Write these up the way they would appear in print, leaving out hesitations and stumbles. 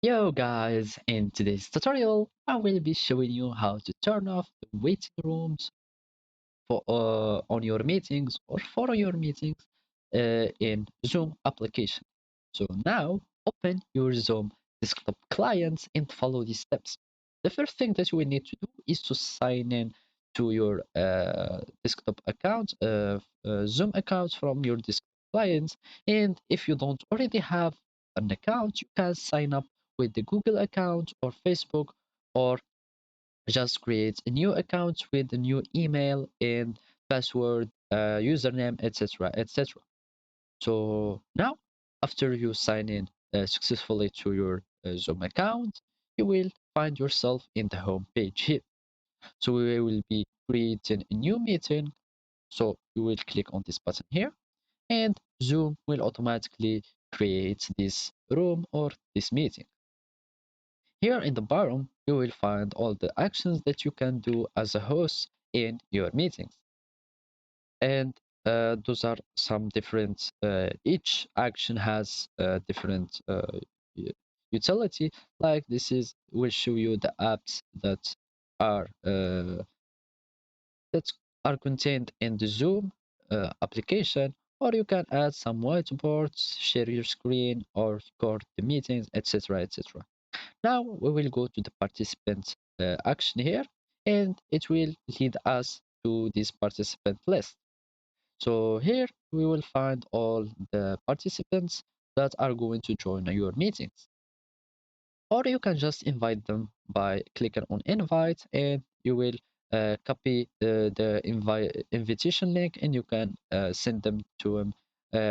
Yo guys, in today's tutorial, I will be showing you how to turn off the waiting rooms for on your meetings or for your meetings in Zoom application. So now open your Zoom desktop client and follow these steps. The first thing that you will need to do is to sign in to your desktop account, Zoom account from your desktop client. And if you don't already have an account, you can sign up with the Google account or Facebook, or just create a new account with a new email and password, username, etc., etc. So now, after you sign in successfully to your Zoom account, you will find yourself in the home page here. So we will be creating a new meeting. So you will click on this button here, and Zoom will automatically create this room or this meeting. Here in the bottom, you will find all the actions that you can do as a host in your meetings. And those are some different, each action has a different utility. Like this is will show you the apps are uh, that are contained in the Zoom application, or you can add some whiteboards, share your screen, or record the meetings, etc., etc. Now we will go to the participant action here, and it will lead us to this participant list. So here we will find all the participants that are going to join your meetings. Or you can just invite them by clicking on invite, and you will copy the invitation link, and you can send them to them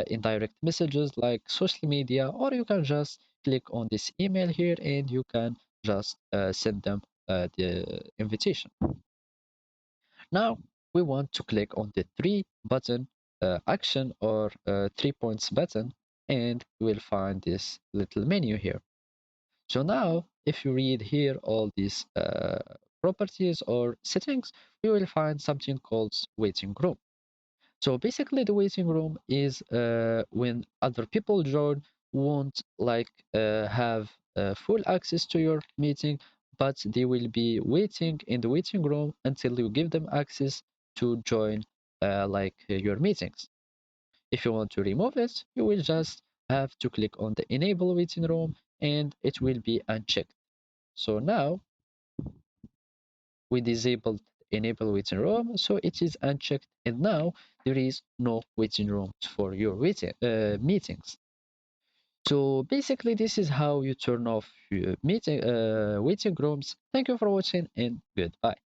in direct messages like social media, or you can just click on this email here and you can just send them the invitation. Now we want to click on the three button action, or 3 points button, and we will find this little menu here. So now, if you read here all these properties or settings, you will find something called waiting room. So basically, the waiting room is when other people join, won't like have full access to your meeting, but they will be waiting in the waiting room until you give them access to join your meetings. If you want to remove it, you will just have to click on the enable waiting room, and it will be unchecked. So now we disabled enable waiting room, so it is unchecked, and now there is no waiting rooms for your meetings. So basically, this is how you turn off your waiting rooms. Thank you for watching, and goodbye.